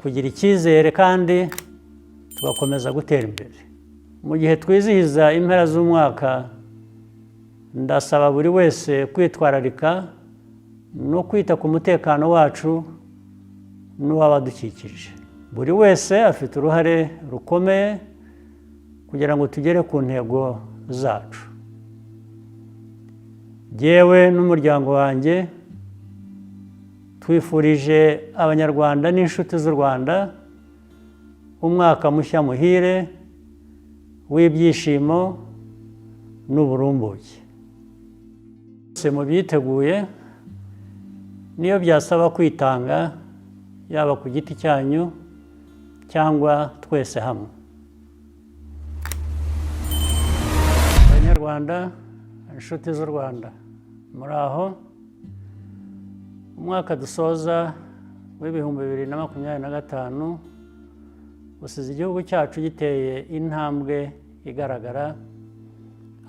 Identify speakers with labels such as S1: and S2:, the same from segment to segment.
S1: kugira icyizere kandi tugakomeza gutera imbere. Mu gihe twizihiza impera z'umwaka, ndasaba buri wese kwitwararika no kwita ku mutekano wacu n'uw'abadukikije. Buri wese afite uruhare rukomeye kugira ngo tugere ku ntego zacu. Jyewe n'umuryango wanjye twifurije Abanyarwanda n'inshuti z'u Rwanda umwaka mushya muhire w'ibyishimo n'uburumbuke. Mu byiteguye, niyo byasaba kwitanga, yaba ku giti cyanyu cyangwa twese hamwe. Abanyarwanda, inshuti z'u Rwanda, muri aho, umwaka dusoza w'ibihumbi 2025 usize igihugu cyacu giteye intambwe igaragara,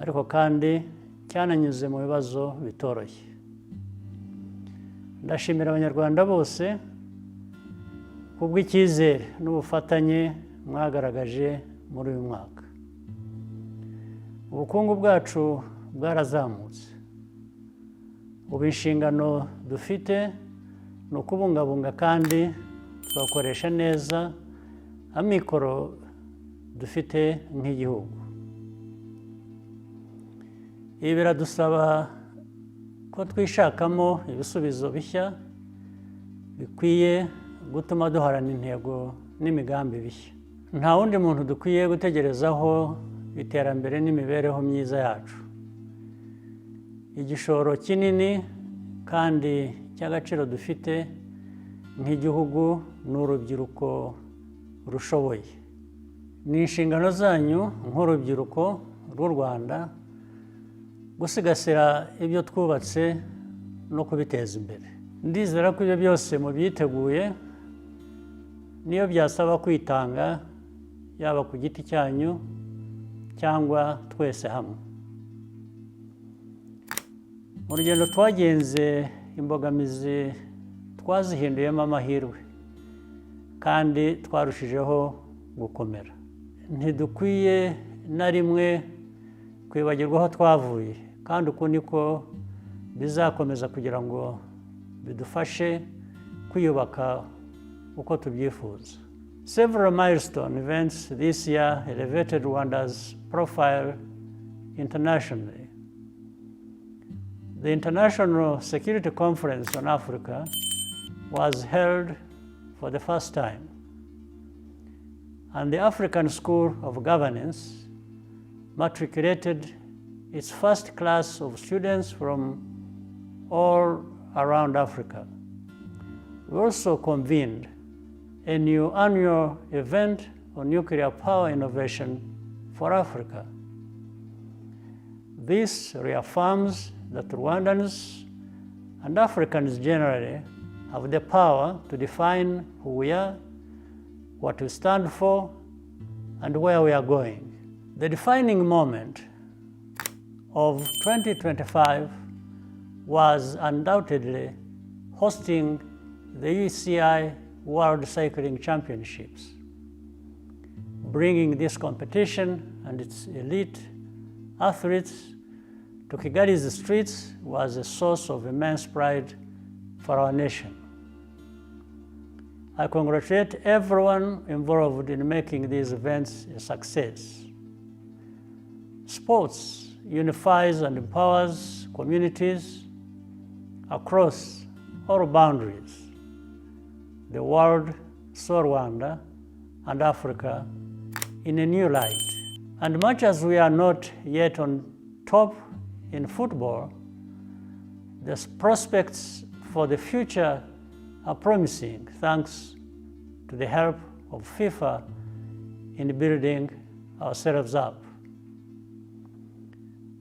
S1: ariko kandi cyananyuze mu bibazo bitoroshye. Ndashimira Abanyarwanda bose kubw'icyizere n'ubufatanye mwagaragaje muri uyu mwaka. Ubukungu bwacu bwarazamutse. Ubu inshingano dufite ni ukubungabunga kandi tugakoresha neza amikoro dufite nk'igihugu. Ibi biradusaba ko twishakamo ibisubizo bishya bikwiye gutuma duharana intego n'imigambi bishya. Nta wundi muntu dukwiye gutegerezaho iterambere n'imibereho myiza yacu. Igishoro kinini kandi cy'agaciro dufite nk'igihugu n'urubyiruko rushoboye. Ni inshingano zanyu nk'urubyiruko rw'u Rwanda gusigasira ibyo twubatse no kubiteza imbere. Ndizera ko ibyo byose mubyiteguye, niyo byasaba kwitanga, yaba ku giti cyanyu cyangwa twese hamwe. Mu rugendo twagenze, imbogamizi twazihinduyemo amahirwe kandi twarushijeho gukomera. Ntidukwiye na rimwe kwibagirwa aho twavuye, kandi uku niko bizakomeza kugira ngo bidufashe kwiyubaka uko tubyifuza. Several milestone events this year elevated Rwanda's profile internationally. The International Security Conference on Africa was held for the first time, and the African School of Governance matriculated its first class of students from all around Africa. We also convened a new annual event on nuclear power innovation for Africa. This reaffirms that Rwandans and Africans generally have the power to define who we are, what we stand for, and where we are going. The defining moment of 2025 was undoubtedly hosting the UCI World Cycling Championships. Bringing this competition and its elite athletes to Kigali's streets was a source of immense pride for our nation. I congratulate everyone involved in making these events a success. Sports unifies and empowers communities across all boundaries. The world saw Rwanda and Africa in a new light. And much as we are not yet on top in football, the prospects for the future are promising thanks to the help of FIFA in building ourselves up.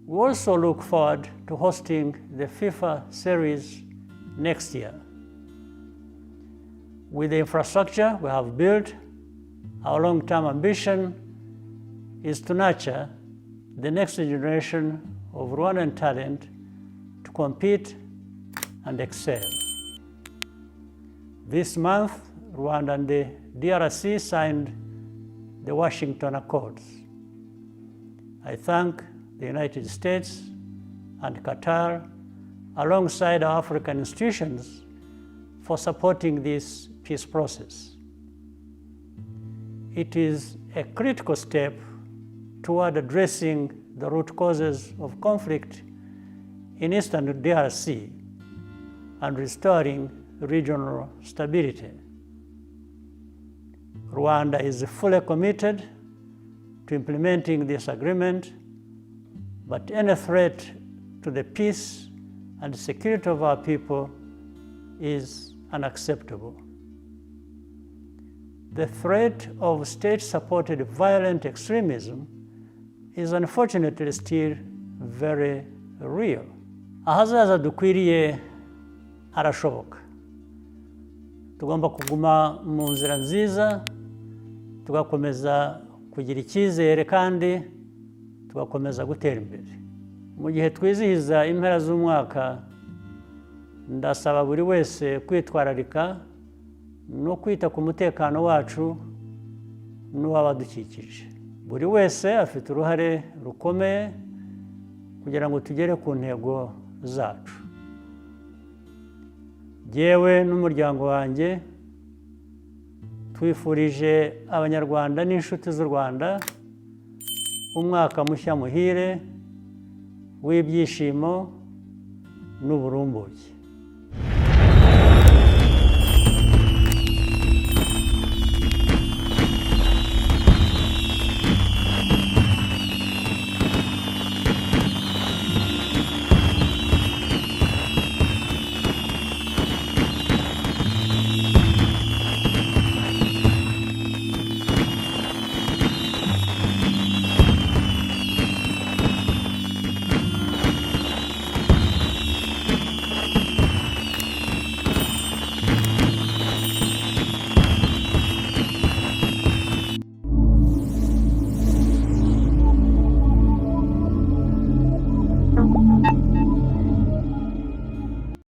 S1: We also look forward to hosting the FIFA series next year. With the infrastructure we have built, our long-term ambition is to nurture the next generation of Rwandan talent to compete and excel. This month, Rwanda and the DRC signed the Washington Accords. I thank the United States and Qatar, alongside our African institutions, for supporting this peace process. It is a critical step toward addressing the root causes of conflict in eastern DRC and restoring regional stability. Rwanda is fully committed to implementing this agreement, but any threat to the peace and security of our people is unacceptable. The threat of state-supported violent extremism is unfortunately still very real. Ahazaza dukwiriye harashoboka. Tugomba kuguma mu nzira nziza, tugakomeza kugira icyizere kandi tugakomeza gutera imbere. Mu gihe twizihiza impera z'umwaka, ndasaba buri wese kwitwararika no kwita ku mutekano wacu n'uw'abadukikije. Buri wese afite uruhare rukomeye kugira ngo tugere ku ntego zacu. Jyewe n'umuryango wanjye twifurije Abanyarwanda n'inshuti z'u Rwanda umwaka mushya muhire w'ibyishimo n'uburumbuke.